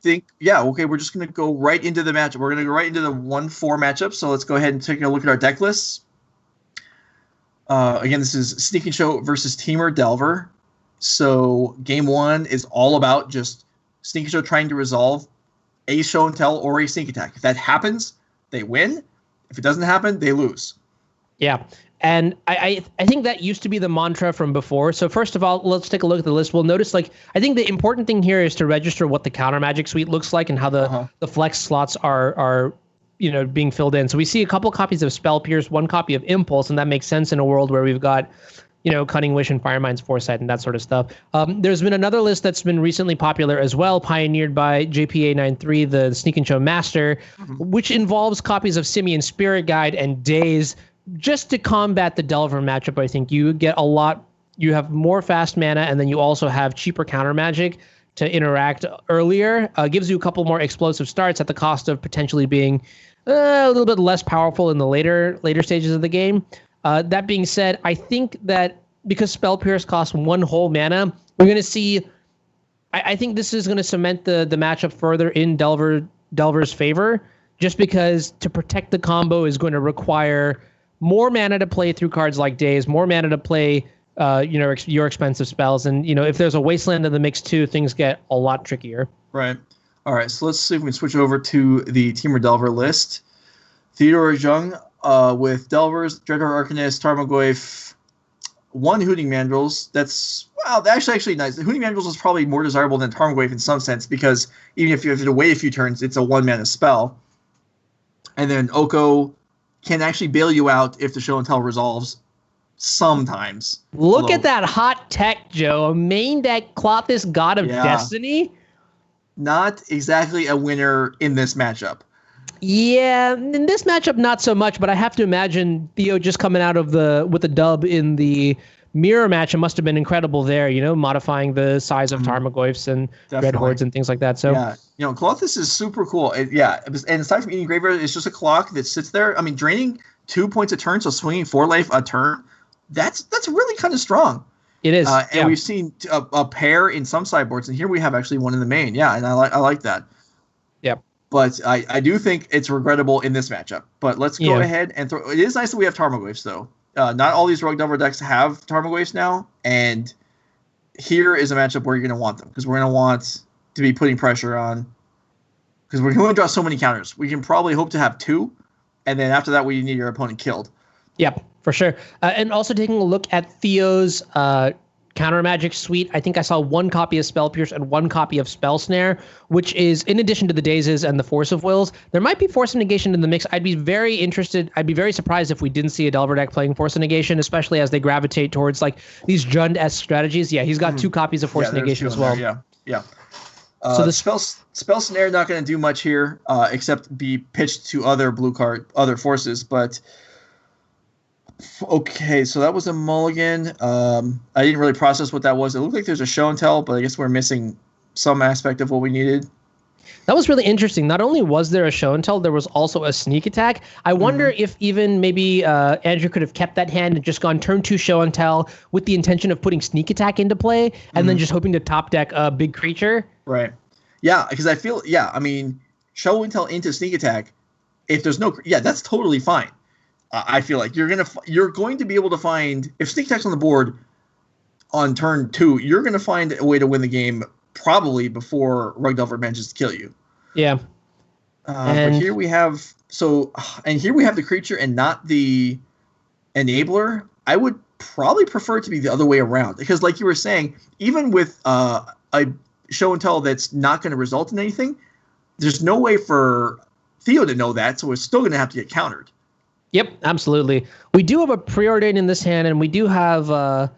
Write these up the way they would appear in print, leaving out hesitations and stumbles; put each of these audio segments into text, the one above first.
think, yeah, okay, we're just going to go right into the matchup. We're going to go right into the 1-4 matchup. So let's go ahead and take a look at our deck lists. Again, this is Sneak and Show versus Temur Delver. So game 1 is all about just Sneak and Show trying to resolve a show and tell or a sneak attack. If that happens, they win. If it doesn't happen, they lose. Yeah. And I think that used to be the mantra from before. So first of all, let's take a look at the list. We'll notice, like, I think the important thing here is to register what the counter magic suite looks like and how the flex slots are being filled in. So we see a couple copies of Spell Pierce, 1 copy of Impulse, and that makes sense in a world where we've got, Cunning Wish and Firemind's Foresight and that sort of stuff. There's been another list that's been recently popular as well, pioneered by JPA93, the Sneak and Show Master, which involves copies of Simian Spirit Guide and Daze. Just to combat the Delver matchup, I think you have more fast mana, and then you also have cheaper counter magic to interact earlier. Gives you a couple more explosive starts at the cost of potentially being a little bit less powerful in the later stages of the game. That being said, I think that because Spell Pierce costs 1 whole mana, we're going to see. I think this is going to cement the matchup further in Delver's favor, just because to protect the combo is going to require more mana to play through cards like Daze, more mana to play, your expensive spells. And, if there's a Wasteland in the mix too, things get a lot trickier. Right. All right. So let's see if we can switch over to the Temur Delver list. Theodore Jung with Delvers, Dreadhorde Arcanist, Tarmogoyf, 1 Hooting Mandrills. That's actually nice. The Hooting Mandrills is probably more desirable than Tarmogoyf in some sense, because even if you have to wait a few turns, it's a 1-mana spell. And then Oko can actually bail you out if the show and tell resolves sometimes. Look at that hot tech, Joe. A main deck Klothys, God of Destiny. Not exactly a winner in this matchup. Yeah, in this matchup, not so much, but I have to imagine Theo just coming out of with the dub in the mirror match, it must have been incredible there, modifying the size of Tarmogoyfs and Dreadhordes and things like that. So yeah, Klothys is super cool. And aside from eating graveyard, it's just a clock that sits there. I mean, draining 2 points a turn, so swinging 4 life a turn, that's really kind of strong. It is. And we've seen a pair in some sideboards, and here we have actually one in the main. Yeah, and I like that. Yep. But I do think it's regrettable in this matchup. But let's go ahead and throw. It is nice that we have Tarmogoyfs, though. Not all these Rogue Delver decks have Tarmogoyfs now, and here is a matchup where you're going to want them, because we're going to want to be putting pressure on, because we're going to draw so many counters. We can probably hope to have 2, and then after that, we need your opponent killed. Yep, for sure. And also taking a look at Theo's counter magic suite, I think I saw 1 copy of Spell Pierce and 1 copy of Spell Snare, which is in addition to the Dazes and the Force of Wills. There might be Force of Negation in the mix. I'd be very surprised if we didn't see a Delver deck playing Force of Negation, especially as they gravitate towards like these Jund-esque strategies. Yeah, he's got 2 copies of Force of Negation as well. Yeah. So the spell Snare not going to do much here, except be pitched to other other forces, but. Okay, so that was a mulligan. I didn't really process what that was. It looked like there's a show and tell, but I guess we're missing some aspect of what we needed. That was really interesting. Not only was there a show and tell, there was also a sneak attack. I wonder if even maybe Andrew could have kept that hand and just gone turn 2 show and tell with the intention of putting sneak attack into play and then just hoping to top deck a big creature. Right. Yeah, because I feel, show and tell into sneak attack, if there's no, that's totally fine. I feel like you're going to be able to find, if sneak attack's on the board on turn 2, you're going to find a way to win the game probably before Rogue Delver manages to kill you. Yeah. But here we have the creature and not the enabler. I would probably prefer it to be the other way around, because like you were saying, even with a show and tell that's not going to result in anything, there's no way for Theo to know that, so it's still going to have to get countered. Yep, absolutely. We do have a Preordain in this hand, and we do have the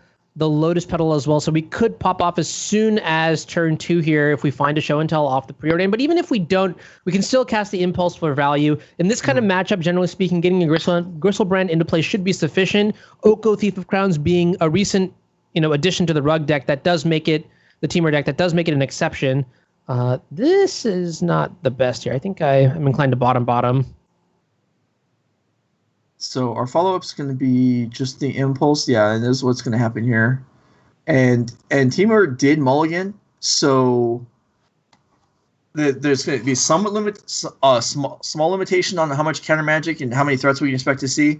Lotus Petal as well, so we could pop off as soon as turn 2 here if we find a show and tell off the Preordain. But even if we don't, we can still cast the Impulse for value. In this kind of matchup, generally speaking, getting a Gristlebrand into play should be sufficient. Oko, Thief of Crowns being a recent addition to the Rug deck that does make it, the Temur deck, that does make it an exception. This is not the best here. I think I am inclined to bottom. So our follow-up is going to be just the Impulse. Yeah, and this is what's going to happen here. And Temur did mulligan, so there's going to be some small limitation on how much counter magic and how many threats we can expect to see.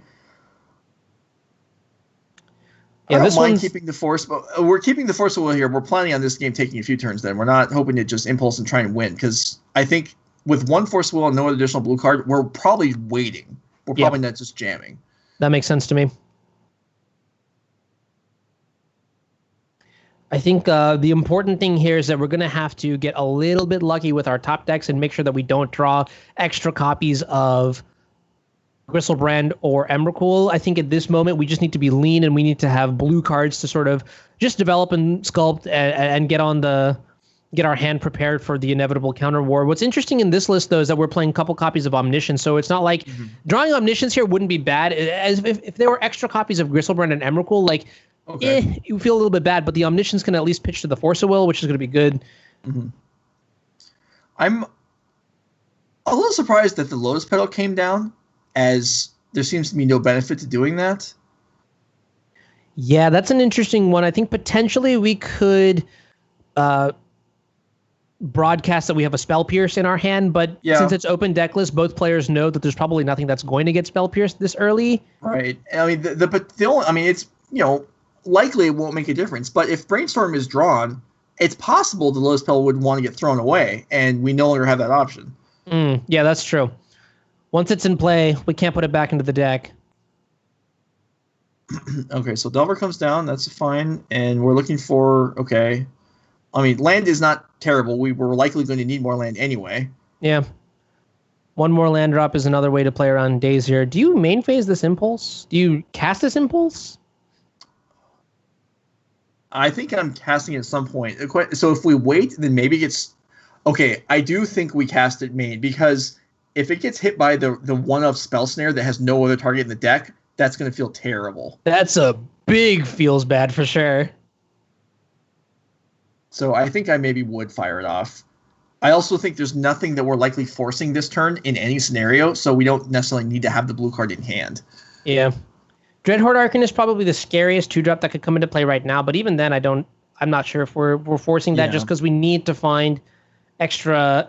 Yeah, I don't mind keeping the force, but we're keeping the force will here. We're planning on this game taking a few turns. Then we're not hoping to just impulse and try and win, because I think with one force will and no additional blue card, we're probably waiting. We're probably not just jamming. That makes sense to me. I think the important thing here is that we're going to have to get a little bit lucky with our top decks and make sure that we don't draw extra copies of Griselbrand or Emrakul. I think at this moment we just need to be lean, and we need to have blue cards to sort of just develop and sculpt and get our hand prepared for the inevitable counter war. What's interesting in this list, though, is that we're playing a couple copies of Omniscience, so it's not like drawing Omniscience here wouldn't be bad. As if there were extra copies of Griselbrand and Emrakul, like you feel a little bit bad, but the Omniscience can at least pitch to the Force of Will, which is going to be good. I'm a little surprised that the Lotus Petal came down, as there seems to be no benefit to doing that. Yeah, that's an interesting one. I think potentially we could broadcast that we have a Spell Pierce in our hand, but since it's open deck list, both players know that there's probably nothing that's going to get Spell Pierce this early. Right. I mean, the only, I mean, it's, likely it won't make a difference, but if Brainstorm is drawn, it's possible the Lotus Petal would want to get thrown away, and we no longer have that option. Yeah, that's true. Once it's in play, we can't put it back into the deck. Okay, so Delver comes down. That's fine. And we're looking for, I mean, land is not terrible. We were likely going to need more land anyway. Yeah. One more land drop is another way to play around days here. Do you main phase this Impulse? Do you cast this Impulse? I think I'm casting it at some point. So if we wait, then maybe it gets... Okay, I do think we cast it main, because if it gets hit by the one-of Spell Snare that has no other target in the deck, that's going to feel terrible. That's a big feels bad for sure. So I think I maybe would fire it off. I also think there's nothing that we're likely forcing this turn in any scenario, so we don't necessarily need to have the blue card in hand. Yeah. Dreadhorde Arcanist is probably the scariest 2-drop that could come into play right now, but even then I'm not sure if we're forcing that just because we need to find extra.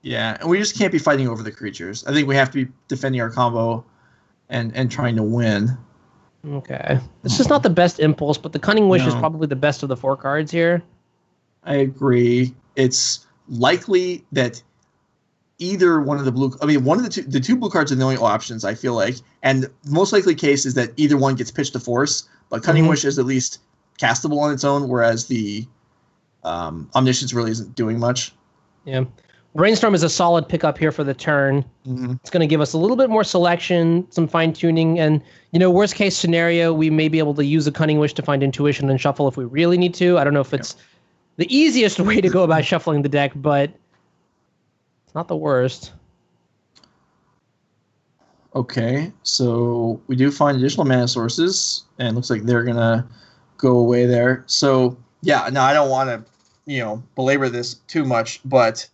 Yeah, and we just can't be fighting over the creatures. I think we have to be defending our combo and trying to win. Okay. This is not the best Impulse, but the Cunning Wish is probably the best of the 4 cards here. I agree. It's likely that either one of the one of the two blue cards are the only options, I feel like. And the most likely case is that either one gets pitched to Force, but Cunning Wish is at least castable on its own, whereas the Omniscience really isn't doing much. Yeah. Brainstorm is a solid pickup here for the turn. It's going to give us a little bit more selection, some fine-tuning, and, worst case scenario, we may be able to use a Cunning Wish to find Intuition and shuffle if we really need to. I don't know if it's the easiest way to go about shuffling the deck, but it's not the worst. Okay, so we do find additional mana sources, and it looks like they're going to go away there. So, yeah, no, I don't want to, belabor this too much, but...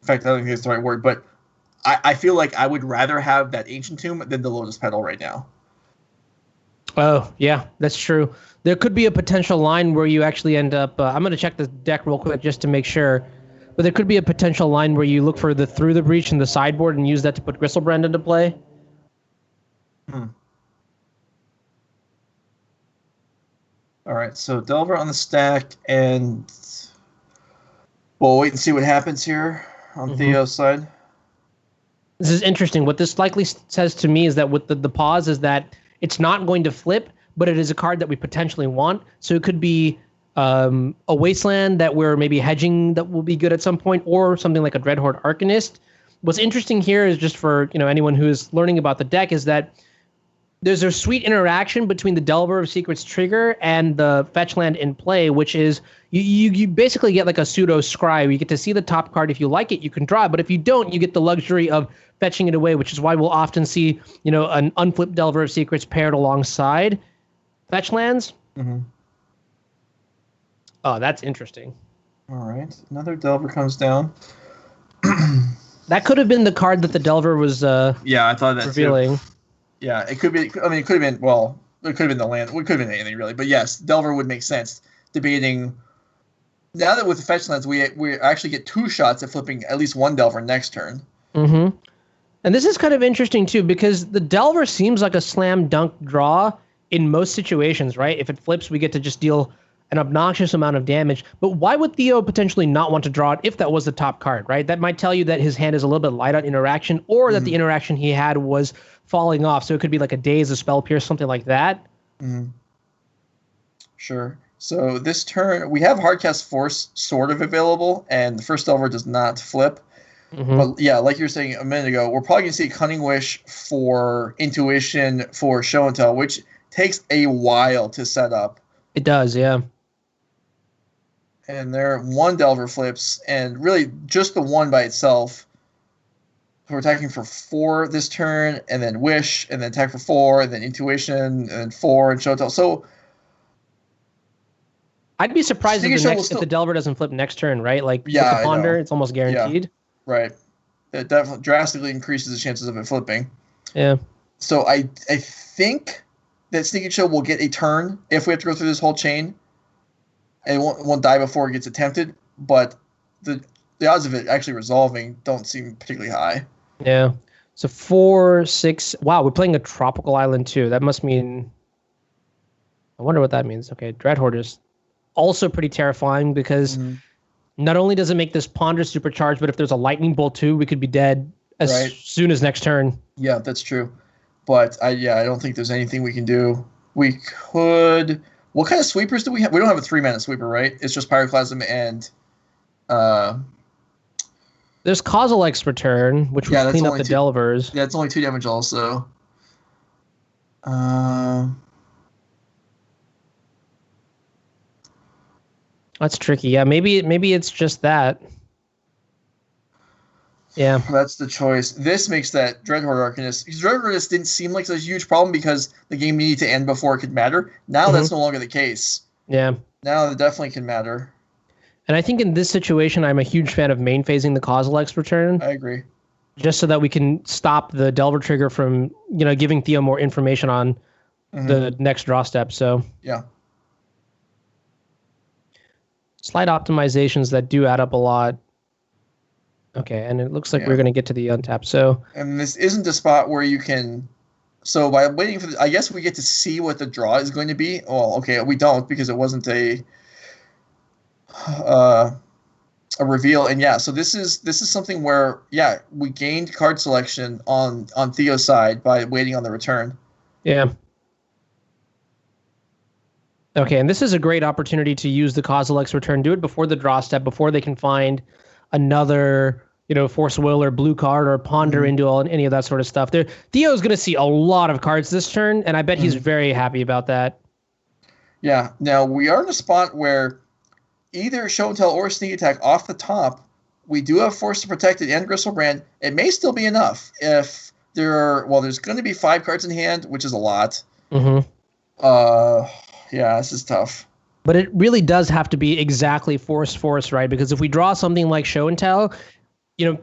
In fact, I don't think that's the right word, but I feel like I would rather have that Ancient Tomb than the Lotus Petal right now. Oh, yeah, that's true. There could be a potential line where you actually end up... I'm going to check the deck real quick just to make sure. But there could be a potential line where you look for the Through the Breach in the sideboard and use that to put Griselbrand into play. All right, so Delver on the stack, and we'll wait and see what happens here on Theo's side. This is interesting. What this likely says to me is that with the pause is that it's not going to flip, but it is a card that we potentially want. So it could be a Wasteland that we're maybe hedging that will be good at some point, or something like a Dreadhorde Arcanist. What's interesting here is, just for anyone who is learning about the deck, is that there's a sweet interaction between the Delver of Secrets trigger and the fetch land in play, which is you basically get like a pseudo scry. You get to see the top card. If you like it, you can draw it. But if you don't, you get the luxury of fetching it away, which is why we'll often see, an unflipped Delver of Secrets paired alongside fetch lands. Oh, that's interesting. All right. Another Delver comes down. That could have been the card that the Delver was I thought that revealing. Too. Yeah, it could be. I mean, it could have been. Well, it could have been the land. It could have been anything really. But yes, Delver would make sense. Debating Now that with the fetch lands, we actually get 2 shots at flipping at least 1 Delver next turn. Mm-hmm. And this is kind of interesting, too, because the Delver seems like a slam dunk draw in most situations, right? If it flips, we get to just deal an obnoxious amount of damage. But why would Theo potentially not want to draw it if that was the top card, right? That might tell you that his hand is a little bit light on interaction, or that the interaction he had was falling off. So it could be like a Daze, a Spell Pierce, something like that. Sure. So this turn, we have Hardcast Force sort of available, and the first Delver does not flip. But yeah, like you were saying a minute ago, we're probably going to see Cunning Wish for Intuition for Show and Tell, which takes a while to set up. It does, yeah. And there, 1 Delver flips, and really just the 1 by itself. So we're attacking for 4 this turn, and then Wish, and then attack for 4, and then Intuition, and then 4, and Show and Tell. So I'd be surprised if the Delver doesn't flip next turn, right? Like, with the Ponder, it's almost guaranteed. Yeah, right. It definitely drastically increases the chances of it flipping. Yeah. So I think that Sneaky Show will get a turn if we have to go through this whole chain. And it won't die before it gets attempted, but the odds of it actually resolving don't seem particularly high. Yeah. So 4, 6. Wow, we're playing a tropical island too. That must mean. I wonder what that means. Okay, Dreadhorde is also pretty terrifying because not only does it make this Ponder supercharged, but if there's a Lightning Bolt too, we could be dead as soon as next turn. Yeah, that's true. But I don't think there's anything we can do. We could. What kind of sweepers do we have? We don't have a 3-mana sweeper, right? It's just Pyroclasm and. There's Kozilek's Return, which will clean up the Delvers. Yeah, it's only 2 damage also. That's tricky. Yeah, maybe it's just that. Yeah. That's the choice. This makes that Dreadhorde Arcanist. Because Dreadhorde Arcanist didn't seem like a huge problem because the game needed to end before it could matter. Now that's no longer the case. Yeah. Now it definitely can matter. And I think in this situation, I'm a huge fan of main phasing the Kozilek's Return. I agree. Just so that we can stop the Delver trigger from, giving Theo more information on the next draw step. So yeah. Slight optimizations that do add up a lot. Okay, and it looks like we're going to get to the untap. So, and this isn't a spot where you can. So by waiting for, I guess we get to see what the draw is going to be. Well, okay, we don't because it wasn't a reveal. And yeah, so this is something where we gained card selection on Theo's side by waiting on the return. Yeah. Okay, and this is a great opportunity to use the Kozilek's Return. Do it before the draw step, before they can find another, Force Will or blue card or ponder into any of that sort of stuff. Theo's going to see a lot of cards this turn, and I bet he's very happy about that. Yeah. Now, we are in a spot where either Show and Tell or Sneak Attack off the top, we do have Force to Protect It and Gristlebrand. It may still be enough if there's going to be 5 cards in hand, which is a lot. Yeah, this is tough. But it really does have to be exactly force, right? Because if we draw something like Show and Tell,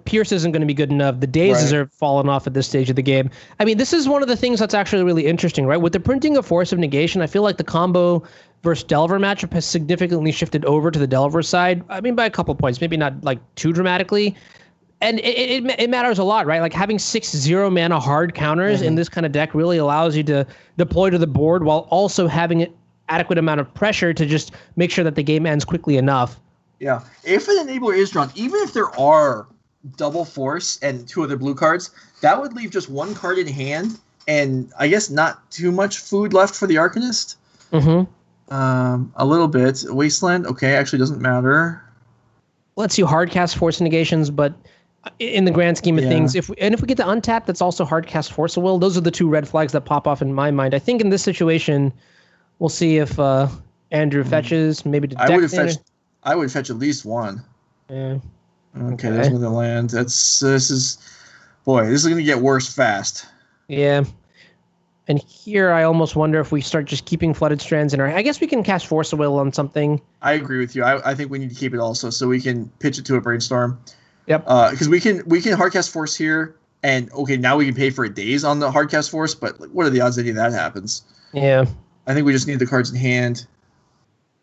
Pierce isn't going to be good enough. The Dazes are falling off at this stage of the game. I mean, this is one of the things that's actually really interesting, right? With the printing of Force of Negation, I feel like the combo versus Delver matchup has significantly shifted over to the Delver side. I mean, by a couple points, maybe not like too dramatically. And it matters a lot, right? Like having 6 0-mana hard counters in this kind of deck really allows you to deploy to the board while also having an adequate amount of pressure to just make sure that the game ends quickly enough. Yeah. If an enabler is drawn, even if there are double Force and 2 other blue cards, that would leave just 1 card in hand and I guess not too much food left for the Arcanist. A little bit. Wasteland, okay, actually doesn't matter. Let's see hardcast Force Negations, but in the grand scheme of things, if we get to untap, that's also hardcast Force of Will. Those are the 2 red flags that pop off in my mind. I think in this situation, we'll see if Andrew fetches, maybe to deck. I would fetch at least 1. Yeah. Okay, there's another land. This is going to get worse fast. Yeah. And here I almost wonder if we start just keeping Flooded Strands in our... I guess we can cast Force of Will on something. I agree with you. I think we need to keep it also so we can pitch it to a Brainstorm. Yep. Because we can hardcast Force here, and okay, now we can pay for a Daze on the hardcast Force, but what are the odds any of that happens? Yeah. I think we just need the cards in hand.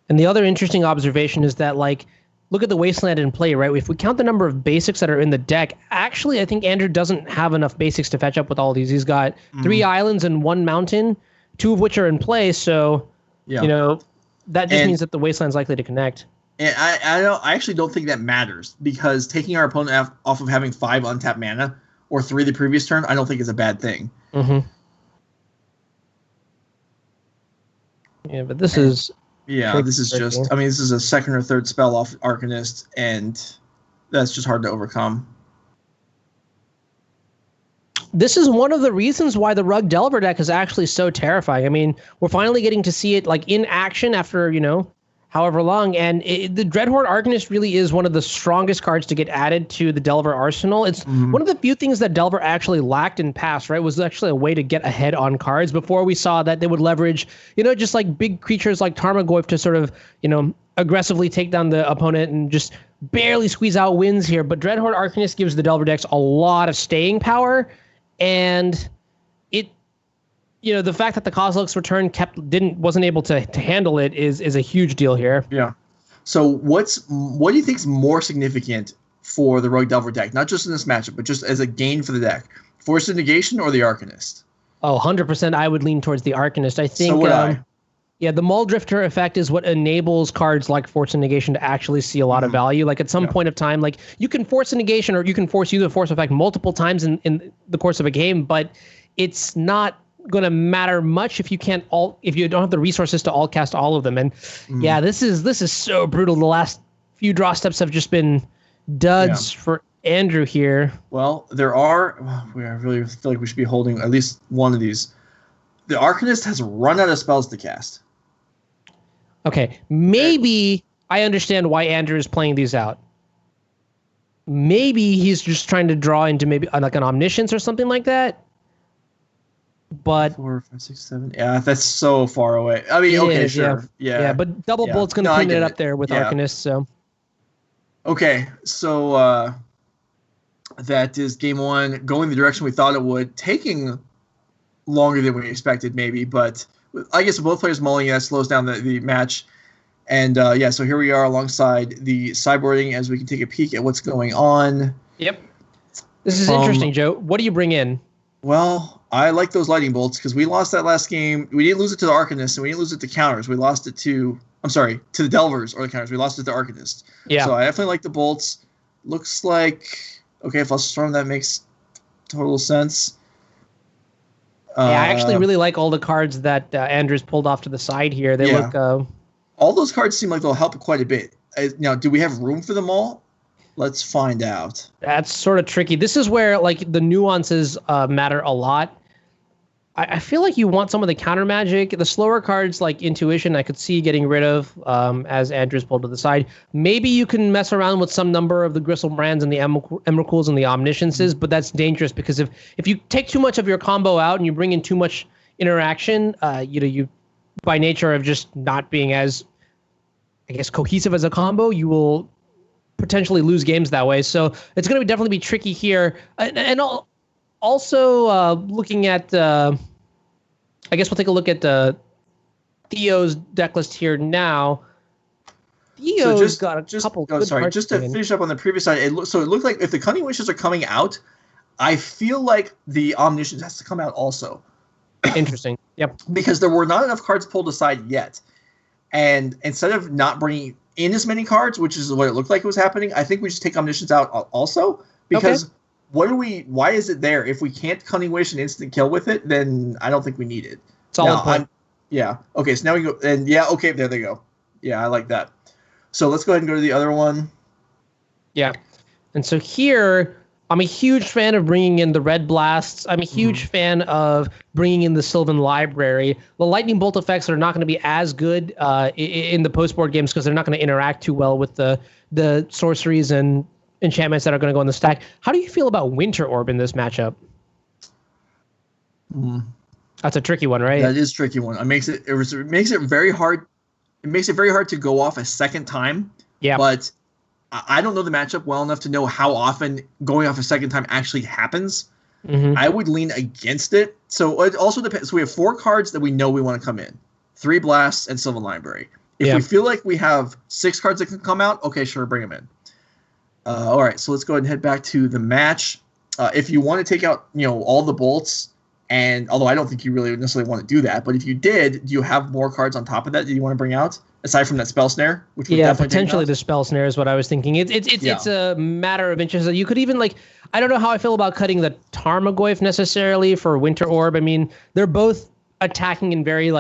And the other interesting observation is that, like, look at the Wasteland in play, right? If we count the number of basics that are in the deck, actually, I think Andrew doesn't have enough basics to fetch up with all these. He's got 3 islands and 1 mountain, 2 of which are in play. So, that just means that the Wasteland's likely to connect. And I actually don't think that matters, because taking our opponent off of having 5 untapped mana or 3 the previous turn, I don't think is a bad thing. Mm-hmm. Yeah, but this is... Yeah, this is just... I mean, this is a 2nd or 3rd spell off Arcanist, and that's just hard to overcome. This is one of the reasons why the Rug Delver deck is actually so terrifying. I mean, we're finally getting to see it like in action after, however long, and the Dreadhorde Arcanist really is one of the strongest cards to get added to the Delver arsenal. It's one of the few things that Delver actually lacked in past, right? Was actually a way to get ahead on cards. Before we saw that they would leverage, just like big creatures like Tarmogoyf to sort of, aggressively take down the opponent and just barely squeeze out wins here. But Dreadhorde Arcanist gives the Delver decks a lot of staying power, and the fact that the Kozilek's return wasn't able to handle it is a huge deal here. Yeah. So what do you think is more significant for the Rogue Delver deck? Not just in this matchup, but just as a gain for the deck. Force of Negation or the Arcanist? Oh, 100% I would lean towards the Arcanist. I think so would I. Yeah, the Muldrifter effect is what enables cards like Force of Negation to actually see a lot of value. Like at some point of time, like you can Force a Negation or you can use a Force effect multiple times in the course of a game, but it's not going to matter much if you don't have the resources to all cast all of them. And yeah, this is so brutal. The last few draw steps have just been duds for Andrew here. Well, I really feel like we should be holding at least one of these. The Arcanist has run out of spells to cast. Okay, maybe I understand why Andrew is playing these out. Maybe he's just trying to draw into maybe like an Omniscience or something like that. But 4, 5, 6, 7. Yeah, that's so far away. I mean, okay, sure. Yeah. But Double Bolt's going to clean it up there with Arcanist, so. Okay, so that is game 1 going the direction we thought it would, taking longer than we expected maybe, but I guess both players mulling, that slows down the match. And so here we are alongside the sideboarding as we can take a peek at what's going on. Yep. This is interesting, Joe. What do you bring in? Well, I like those lightning bolts because we lost that last game. We didn't lose it to the Arcanist, and we didn't lose it to counters. We lost it to the Delvers or the counters. We lost it to the Arcanist. Yeah. So I definitely like the bolts. Looks like, okay, if I'll storm, that makes total sense. Yeah, I actually really like all the cards that Andrew's pulled off to the side here. They look... all those cards seem like they'll help quite a bit. Now, do we have room for them all? Let's find out. That's sort of tricky. This is where like the nuances matter a lot. I feel like you want some of the counter magic. The slower cards like Intuition, I could see getting rid of as Andrew's pulled to the side. Maybe you can mess around with some number of the Gristlebrands and the Emrakuls and the Omnisciences, but that's dangerous because if you take too much of your combo out and you bring in too much interaction, you by nature of just not being as, I guess, cohesive as a combo, you will potentially lose games that way. So it's going to definitely be tricky here. And also looking at, I guess we'll take a look at Theo's deck list here now. Theo's got a couple good cards. Just to finish up on the previous side, it looked like if the Cunning Wishes are coming out, I feel like the Omniscience has to come out also. Interesting. Yep. Because there were not enough cards pulled aside yet. And instead of not bringing in as many cards, which is what it looked like it was happening, I think we should take Omniscience out also. Because why is it there? If we can't Cunning Wish and instant kill with it, then I don't think we need it. Solid point. Yeah. Okay, so now we go. And okay, there they go. Yeah, I like that. So let's go ahead and go to the other one. Yeah. And so here, I'm a huge fan of bringing in the Red Blasts. I'm a huge fan of bringing in the Sylvan Library. The Lightning Bolt effects are not going to be as good in the post-board games because they're not going to interact too well with the sorceries and enchantments that are going to go in the stack. How do you feel about Winter Orb in this matchup? That's a tricky one, right? That is a tricky one. It makes it very hard. It makes it very hard to go off a second time. Yeah. But I don't know the matchup well enough to know how often going off a second time actually happens. I would lean against it. So it also depends. So we have 4 cards that we know we want to come in. 3 Blasts and Sylvan Library. If we feel like we have 6 cards that can come out, okay, sure, bring them in. All right, so let's go ahead and head back to the match. If you want to take out, all the bolts, and although I don't think you really necessarily want to do that, but if you did, do you have more cards on top of that you want to bring out aside from that spell snare? Which potentially the spell snare is what I was thinking. It's a matter of interest. You could even I don't know how I feel about cutting the Tarmogoyf necessarily for Winter Orb. I mean, they're both attacking in very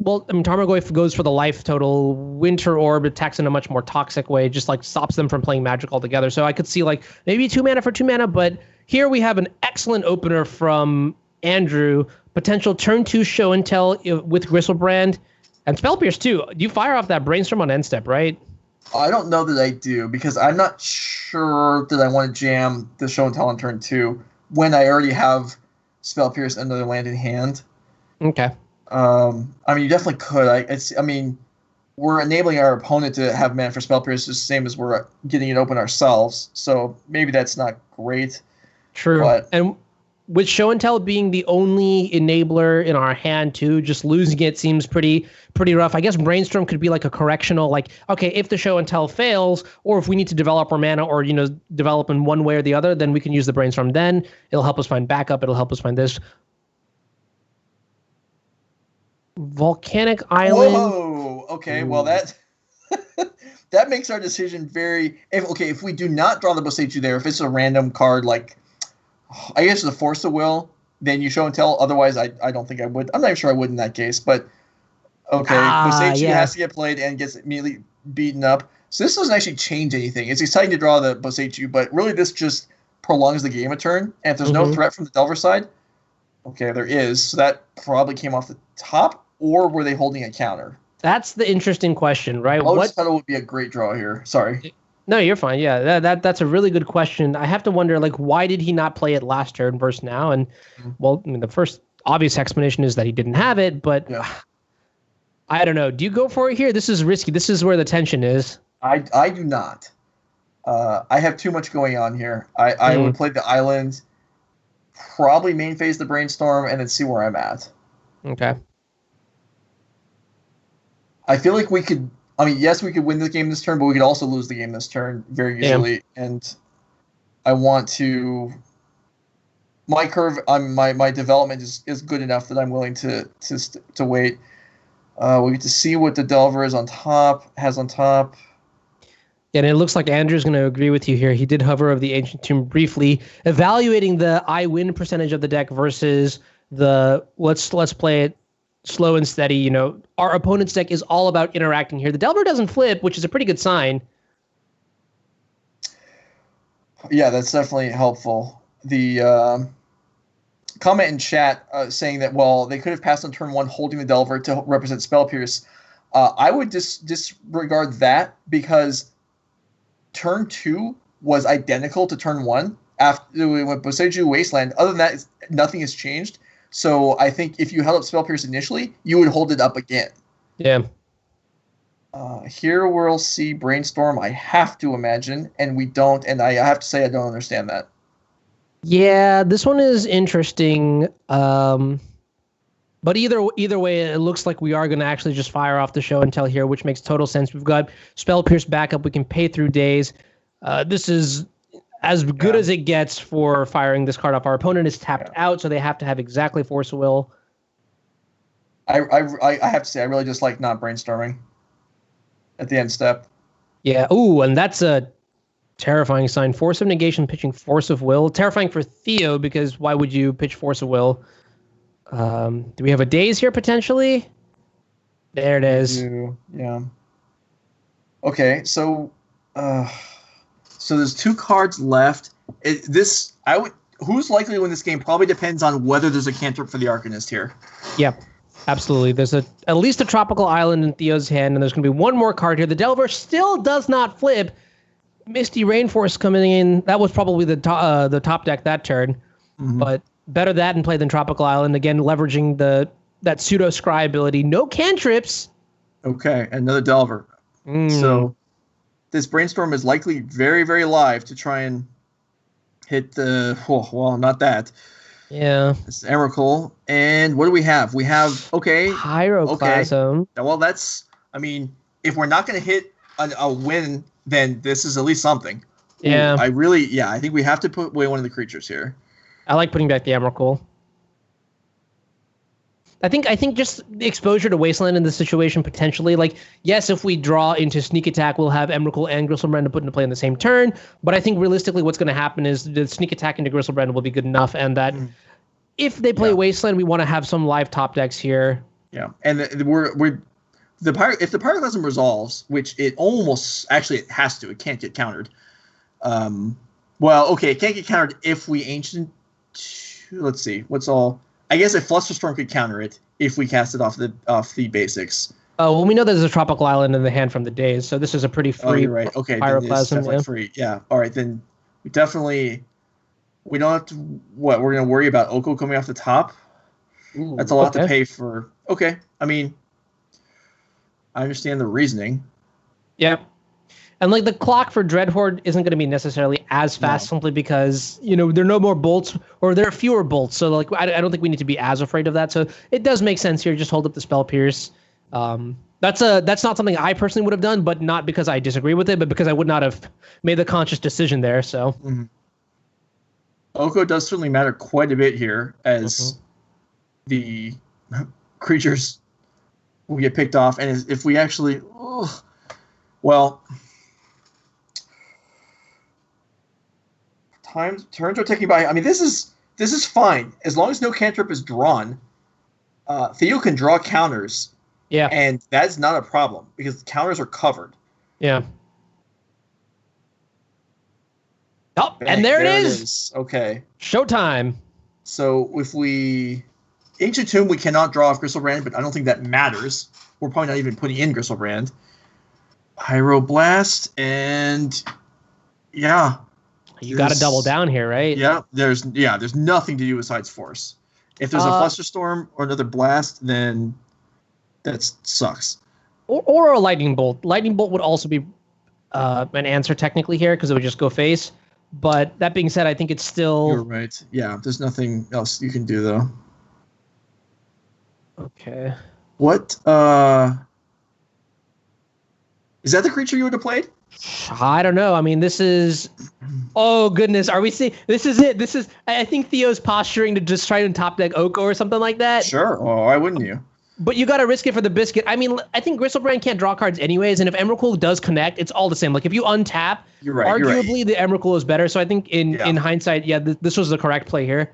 Tarmogoyf goes for the life total. Winter Orb attacks in a much more toxic way, just stops them from playing Magic altogether. So I could see maybe 2 mana for 2 mana, but here we have an excellent opener from Andrew. Potential turn 2 show and tell with Gristlebrand and Spell Pierce too. You fire off that Brainstorm on end step, right? I don't know that I do, because I'm not sure that I want to jam the show and tell on turn 2 when I already have Spell Pierce and another land in hand. Okay. You definitely could. We're enabling our opponent to have mana for Spell Pierce the same as we're getting it open ourselves. So maybe that's not great. True. And with show and tell being the only enabler in our hand too, just losing it seems pretty rough. I guess Brainstorm could be a correctional, okay, if the show and tell fails, or if we need to develop our mana or, develop in one way or the other, then we can use the Brainstorm. Then it'll help us find backup. It'll help us find this. Volcanic Island. Whoa. Okay. Ooh. Well, that makes our decision very. If we do not draw the Boseiju there, if it's a random card I guess the Force of Will, then you show and tell. Otherwise, I don't think I would. I'm not even sure I would in that case. But okay, Boseiju has to get played and gets immediately beaten up. So this doesn't actually change anything. It's exciting to draw the Boseiju, but really this just prolongs the game a turn. And if there's no threat from the Delver side, okay, there is. So that probably came off the top, or were they holding a counter? That's the interesting question, right? Lotus Petal would be a great draw here. Sorry. No, you're fine. Yeah, that's a really good question. I have to wonder, why did he not play it last turn versus now? And, the first obvious explanation is that he didn't have it, but I don't know. Do you go for it here? This is risky. This is where the tension is. I do not. I have too much going on here. I would play the island, probably main phase the Brainstorm, and then see where I'm at. Okay. I feel like we could... yes, we could win the game this turn, but we could also lose the game this turn very easily. Yeah. And I want to... My curve, my development is good enough that I'm willing to wait. We get to see what the Delver has on top. And it looks like Andrew's going to agree with you here. He did hover over the Ancient Tomb briefly, evaluating the I win percentage of the deck versus the let's play it slow and steady. Our opponent's deck is all about interacting here. The Delver doesn't flip, which is a pretty good sign. Yeah, that's definitely helpful. The comment in chat saying that, they could have passed on turn 1 holding the Delver to represent Spell Pierce. I would disregard that, because turn 2 was identical to turn 1 after we went Boseiju Wasteland. Other than that, nothing has changed. So I think if you held up Spell Pierce initially, you would hold it up again. Yeah. Here we'll see Brainstorm, I have to imagine, and we don't, and I have to say I don't understand that. Yeah, this one is interesting. But either way, it looks like we are going to actually just fire off the show and tell here, which makes total sense. We've got Spell Pierce backup. We can pay through days. This is as good as it gets for firing this card off. Our opponent is tapped out, so they have to have exactly Force of Will. I have to say, I really just like not brainstorming at the end step. Yeah. Ooh, and that's a terrifying sign. Force of Negation pitching Force of Will. Terrifying for Theo, because why would you pitch Force of Will? Do we have a daze here potentially? There it is. Yeah. Okay, so there's 2 cards left. Who's likely to win this game probably depends on whether there's a cantrip for the Arcanist here. Yep, absolutely. There's at least a tropical island in Theo's hand, and there's going to be one more card here. The Delver still does not flip. Misty Rainforest coming in. That was probably the top deck that turn, but better that and play than Tropical Island. Again, leveraging that pseudo scry ability. No cantrips. Okay, another Delver. So this Brainstorm is likely very, very live to try and hit the... not that. Yeah. It's Emrakul. And what do we have? We have... Okay. Pyroclasm. Okay. Well, that's... I mean, if we're not going to hit a win, then this is at least something. Yeah. I think we have to put away one of the creatures here. I like putting back the Emrakul. I think just the exposure to Wasteland in this situation potentially, like, yes, if we draw into Sneak Attack, we'll have Emrakul and Gristlebrand to put into play in the same turn. But I think realistically what's going to happen is the Sneak Attack into Gristlebrand will be good enough, and that if they play Wasteland, we want to have some live top decks here. Yeah, and if the Pyroclasm resolves, which it almost actually it has to, it can't get countered. It can't get countered if we Ancient. Let's see, what's all. I guess a Flusterstorm could counter it if we cast it off the basics. Oh, well, we know there's a Tropical Island in the hand from the days, so this is a pretty free. Oh, you're right. Okay, Pyroclasm. Free. Yeah. All right, then we don't have to. What we're gonna worry about Oko coming off the top. Ooh, that's a lot to pay for. Okay, I mean, I understand the reasoning. Yep. And like the clock for Dreadhorde isn't going to be necessarily as fast simply because, there are no more bolts or there are fewer bolts. So like I don't think we need to be as afraid of that. So it does make sense here. Just hold up the Spell Pierce. That's not something I personally would have done, but not because I disagree with it, but because I would not have made the conscious decision there. So Oko does certainly matter quite a bit here as the creatures will get picked off. And if we actually, turns are taking by. I mean, this is fine as long as no cantrip is drawn. Theo can draw counters. Yeah, and that's not a problem because the counters are covered. Yeah. Oh, and there it is. Okay. Showtime. So if we Ancient Tomb, we cannot draw off Gristlebrand, but I don't think that matters. We're probably not even putting in Gristlebrand. Pyroblast and you got to double down here, right? Yeah, there's nothing to do besides Force. If there's a Flusterstorm or another Blast, then that sucks. Or a Lightning Bolt. Lightning Bolt would also be an answer technically here because it would just go face. But that being said, I think it's still. You're right. Yeah, there's nothing else you can do though. Okay. What? Is that the creature you would have played? I don't know. I mean, this is. Oh goodness, are we seeing? This is it. This is. I think Theo's posturing to just try and top deck Oko or something like that. Sure. Oh, why wouldn't you? But you got to risk it for the biscuit. I mean, I think Gristlebrand can't draw cards anyways, and if Emrakul does connect, it's all the same. Like if you untap, arguably the Emrakul is better. So I think in hindsight, this was the correct play here.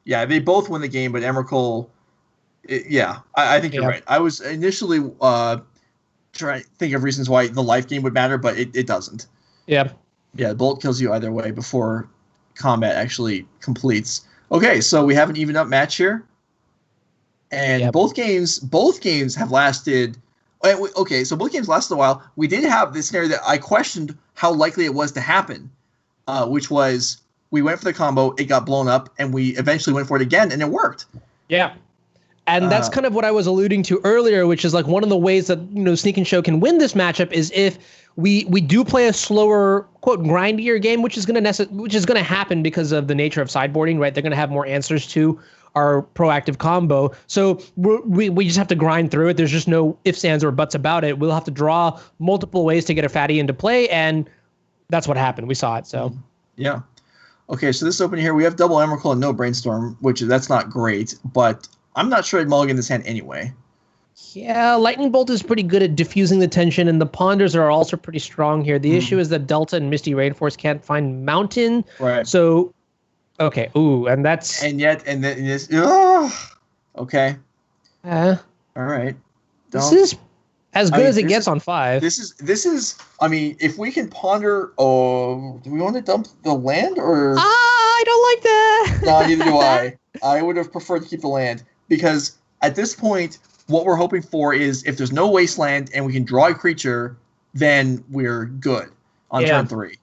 Yeah, they both win the game, but Emrakul. I think you're right. I was initially trying to think of reasons why the life game would matter, but it doesn't. Yeah. Yeah, Bolt kills you either way before combat actually completes. Okay, so we have an even up match here. And both games have lasted. Okay, so both games lasted a while. We did have this scenario that I questioned how likely it was to happen, which was we went for the combo, it got blown up, and we eventually went for it again, and it worked. Yeah. And that's kind of what I was alluding to earlier, which is like one of the ways that Sneak and Show can win this matchup is if we do play a slower, quote, grindier game, which is going to happen because of the nature of sideboarding, right? They're going to have more answers to our proactive combo. So we just have to grind through it. There's just no ifs, ands, or buts about it. We'll have to draw multiple ways to get a fatty into play, and that's what happened. We saw it. So yeah. Okay, so this opening here, we have double Emrakul and no Brainstorm, that's not great, but I'm not sure I'd mulligan this hand anyway. Yeah, Lightning Bolt is pretty good at diffusing the tension, and the Ponders are also pretty strong here. The issue is that Delta and Misty Rainforest can't find Mountain. Right. So, okay. Ooh, and that's... Okay. All right. This is as good as it gets on 5. This is, I mean, if we can ponder, do we want to dump the land or... I don't like that. No, neither do I. I would have preferred to keep the land because at this point, what we're hoping for is if there's no wasteland and we can draw a creature, then we're good on turn 3.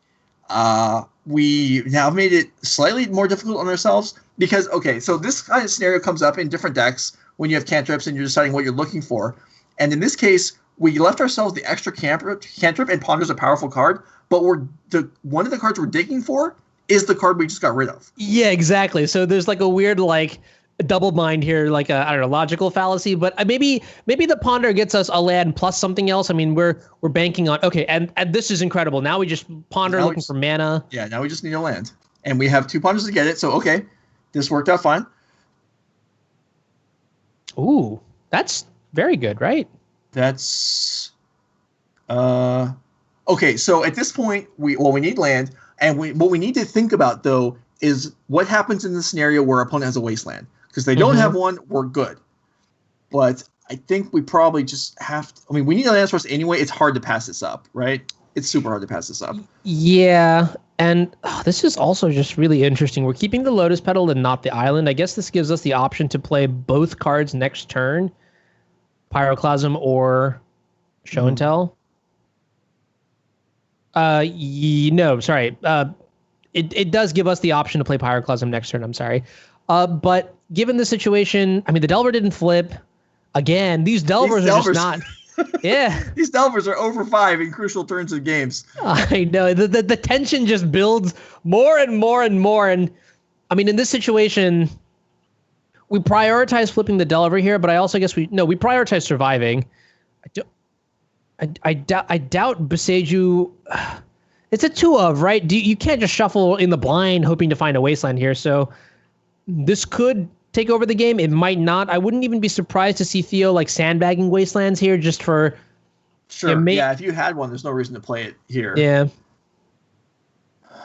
We now made it slightly more difficult on ourselves because, okay, so this kind of scenario comes up in different decks when you have cantrips and you're deciding what you're looking for. And in this case, we left ourselves the extra cantrip and Ponder's a powerful card, but one of the cards we're digging for is the card we just got rid of. Yeah, exactly. So there's like a weird double mind here, like a, I don't know, logical fallacy, but maybe the ponder gets us a land plus something else. I mean, we're banking on, okay, and this is incredible. Now we just ponder looking for mana. Yeah, now we just need a land, and we have 2 ponders to get it. So okay, this worked out fine. Ooh, that's very good, right? That's okay. So at this point, we need land, and what we need to think about though is what happens in the scenario where our opponent has a wasteland. Because they don't have one, we're good. But I think we probably just have to. I mean, we need a land source anyway. It's hard to pass this up, right? It's super hard to pass this up. Yeah, and this is also just really interesting. We're keeping the Lotus Petal and not the island. I guess this gives us the option to play both cards next turn, Pyroclasm or Show and Tell. No, sorry. It does give us the option to play Pyroclasm next turn. I'm sorry. But given the situation, I mean, the Delver didn't flip. Again, these Delvers are just not. Yeah. These Delvers are over 5 in crucial turns of games. I know. The tension just builds more and more and more. And I mean, in this situation, we prioritize flipping the Delver here, but I also guess we prioritize surviving. I doubt Boseiju. It's a 2 of, right? You can't just shuffle in the blind hoping to find a wasteland here. So this could take over the game. It might not. I wouldn't even be surprised to see Theo like sandbagging wastelands here just for. Sure. Yeah, if you had one, there's no reason to play it here. Yeah.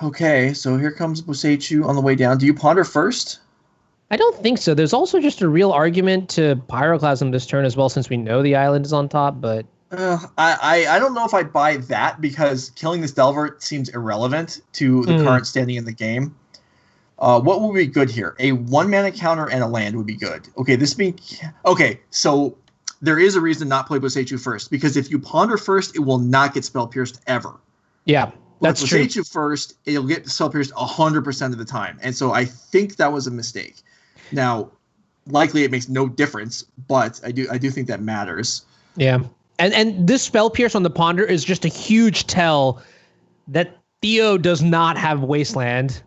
Okay, so here comes Boseiju on the way down. Do you ponder first? I don't think so. There's also just a real argument to Pyroclasm this turn as well, since we know the island is on top, but. I don't know if I buy that because killing this Delver seems irrelevant to the current standing in the game. What would be good here? A 1 mana counter and a land would be good. Okay, so there is a reason to not play Boseiju first, because if you ponder first, it will not get spell pierced ever. Yeah, that's true. Boseiju first, it'll get spell pierced 100% of the time, and so I think that was a mistake. Now, likely it makes no difference, but I do think that matters. Yeah. And this spell pierce on the ponder is just a huge tell that Theo does not have wasteland,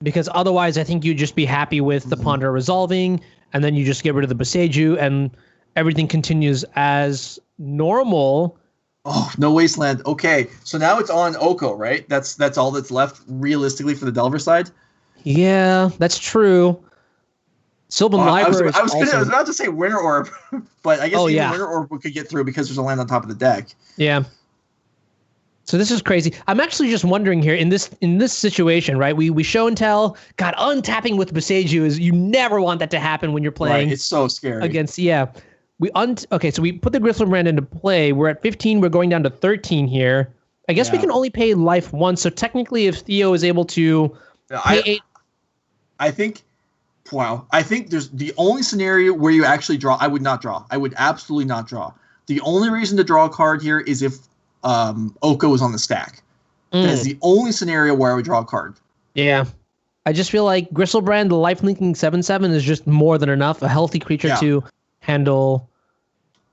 because otherwise I think you'd just be happy with the ponder resolving, and then you just get rid of the Boseiju and everything continues as normal. Oh, no wasteland. Okay, so now it's on Oko, right? That's all that's left realistically for the Delver side. Yeah, that's true. Sylvan Library. I was about to say Winter Orb, but I guess Winter Orb could get through because there's a land on top of the deck. Yeah. So this is crazy. I'm actually just wondering here in this situation, right? We show and tell. God, untapping with Boseiju is, you never want that to happen when you're playing. Right, it's so scary. Against okay, so we put the Griselbrand into play. We're at 15. We're going down to 13 here. I guess we can only pay life once. So technically, if Theo is able to pay 8, I think. Wow. I think there's the only scenario where you actually draw. I would not draw. I would absolutely not draw. The only reason to draw a card here is if Oko is on the stack. That's the only scenario where I would draw a card. Yeah. I just feel like Griselbrand, the life-linking 7/7 is just more than enough. A healthy creature to handle.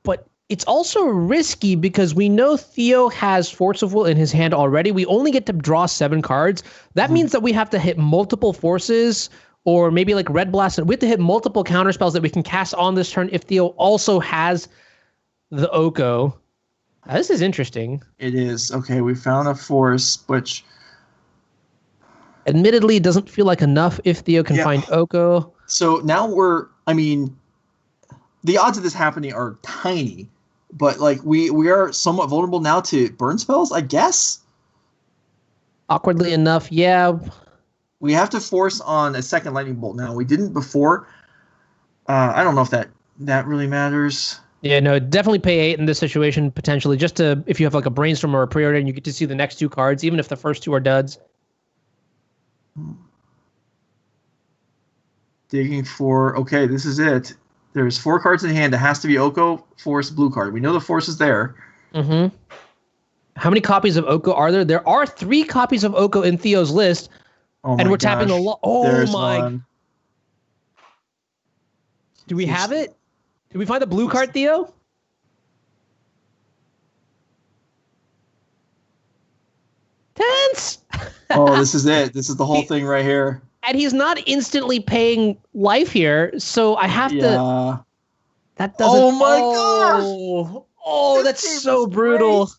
But it's also risky because we know Theo has Force of Will in his hand already. We only get to draw 7 cards. That means that we have to hit multiple forces, or maybe like Red Blast. We have to hit multiple counter spells that we can cast on this turn if Theo also has the Oko. This is interesting. It is. Okay, we found a force, which admittedly it doesn't feel like enough if Theo can find Oko. So now the odds of this happening are tiny, but like we are somewhat vulnerable now to burn spells, I guess. Awkwardly enough, yeah. We have to force on a second lightning bolt now. We didn't before. I don't know if that really matters. Yeah, no, definitely pay 8 in this situation, potentially, just to, if you have like a brainstorm or a preorder and you get to see the next 2 cards, even if the first 2 are duds. Digging for, okay, this is it. There's 4 cards in hand. It has to be Oko, Force, blue card. We know the Force is there. Mm-hmm. How many copies of Oko are there? There are 3 copies of Oko in Theo's list. Oh and we're tapping a lot. Oh, there's my. One. Do we have it? Did we find the blue card, Theo? Tense. Oh, this is it. This is the whole thing right here. and he's not instantly paying life here, so I have to. That doesn't. Oh my gosh! Oh, that's so brutal. Great.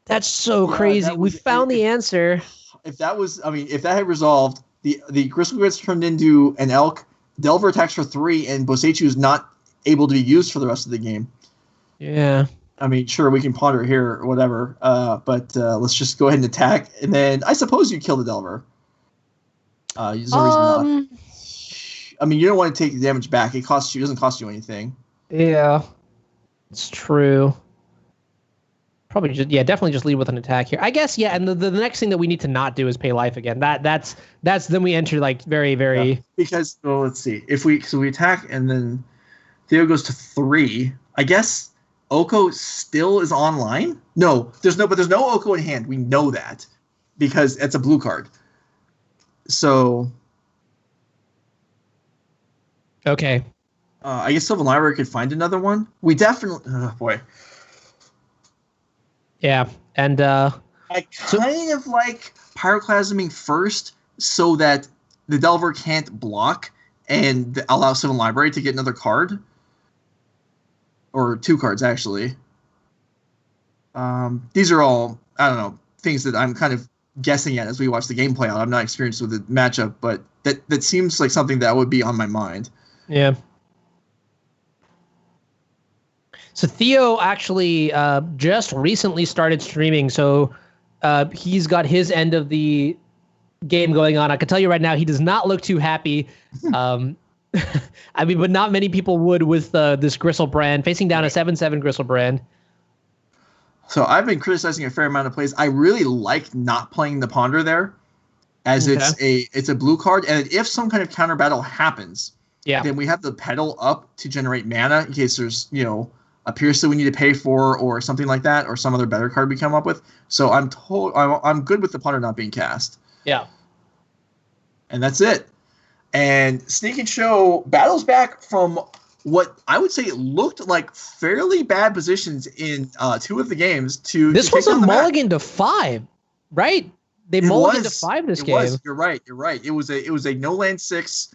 That's so crazy. We found the answer. If that had resolved, the Gristle gets turned into an elk. Delver attacks for 3, and Bosechu is not able to be used for the rest of the game. Yeah. I mean, sure, we can ponder it here or whatever, but let's just go ahead and attack, and then I suppose you kill the Delver. There's no reason not. I mean, you don't want to take the damage back. It doesn't cost you anything. Yeah, it's true. Probably definitely just lead with an attack here. I guess, yeah, and the next thing that we need to not do is pay life again. That's then we enter like very, very... Yeah, because, well, let's see. We attack, and then Theo goes to 3. I guess Oko still is online? No, there's no Oko in hand. We know that because it's a blue card. So... Okay. I guess Sylvan Library could find another one. We definitely... Oh, boy. Yeah, and I kind of like Pyroclasming first so that the Delver can't block and allow Sylvan Library to get another card. Or 2 cards, actually. These are all, I don't know, things that I'm kind of guessing at as we watch the game play out. I'm not experienced with the matchup, but that seems like something that would be on my mind. Yeah. So Theo actually just recently started streaming, so he's got his end of the game going on. I can tell you right now, he does not look too happy. I mean, but not many people would with this Griselbrand, facing down a 7/7 Griselbrand. So I've been criticizing a fair amount of plays. I really like not playing the Ponder there, as it's a blue card, and if some kind of counter battle happens, then we have the pedal up to generate mana in case there's a Pierce that we need to pay for or something like that, or some other better card we come up with. So I'm good with the Ponder not being cast. Yeah. And that's it. And Sneak and Show battles back from what I would say looked like fairly bad positions in 2 of the games to this was a mulligan to 5, right? They mulligan to 5 this game. You're right. It was a no land 6,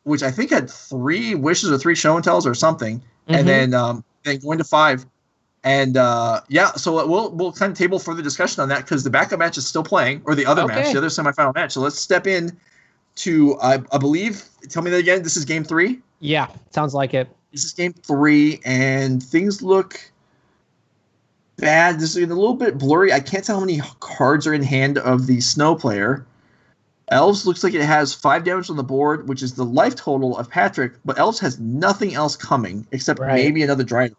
which I think had 3 wishes or 3 show and tells or something, and then going to 5, and so we'll kind of table further discussion on that because the backup match is still playing, or the other match, the other semifinal match. So let's step in to I believe. Tell me that again. This is game 3. Yeah, sounds like it. This is game 3, and things look bad. This is a little bit blurry. I can't tell how many cards are in hand of the Snow player. Elves looks like it has 5 damage on the board, which is the life total of Patrick, but Elves has nothing else coming except maybe another Dryad.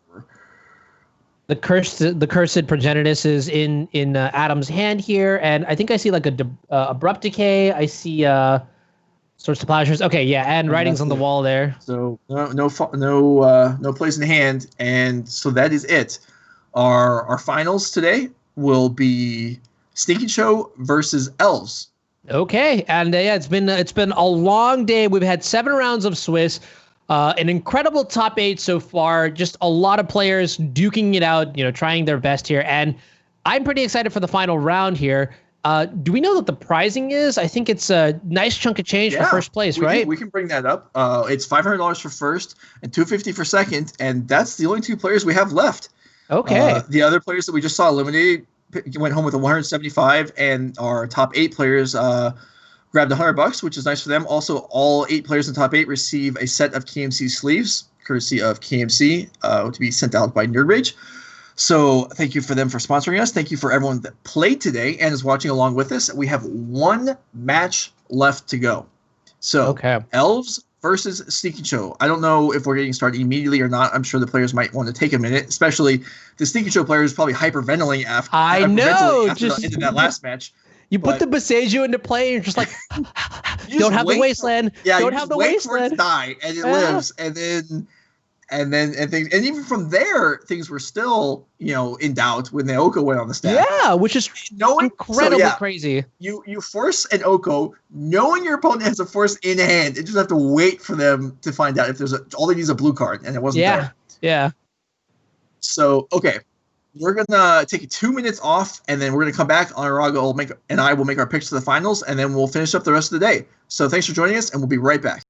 The cursed Progenitus is in Adam's hand here, and I think I see like a abrupt decay. I see Swords to Plowshares. Okay, yeah, and writings on the wall there. So no place in hand, and so that is it. Our finals today will be Sneak and Show versus Elves. Okay, and it's been a long day. We've had 7 rounds of Swiss, an incredible top 8 so far. Just a lot of players duking it out, trying their best here, and I'm pretty excited for the final round here. Do we know what the pricing is? I think it's a nice chunk of change for first place, right? We can bring that up. It's $500 for first and $250 for second, and that's the only 2 players we have left. Okay. The other players that we just saw eliminated went home with a 175, and our top 8 players grabbed $100, which is nice for them. Also, all 8 players in the top 8 receive a set of KMC sleeves, courtesy of KMC, to be sent out by Nerd Rage. So thank you for them for sponsoring us. Thank you for everyone that played today and is watching along with us. We have 1 match left to go. So Elves versus Sneak and Show. I don't know if we're getting started immediately or not. I'm sure the players might want to take a minute, especially the Sneak and Show player is probably hyperventilating after the end of that last match. You put the Boseiju into play, and you're just like, don't have the wasteland. Don't have the wasteland. For it to die, and it lives, and things, and even from there, things were still, in doubt when the Oko went on the stack. Yeah, which is incredibly crazy. You force an Oko, knowing your opponent has a force in hand, and just have to wait for them to find out if all they need is a blue card, and it wasn't there. Yeah. So, okay. we're gonna take 2 minutes off, and then we're gonna come back. Araga and I will make our picks to the finals, and then we'll finish up the rest of the day. So thanks for joining us, and we'll be right back.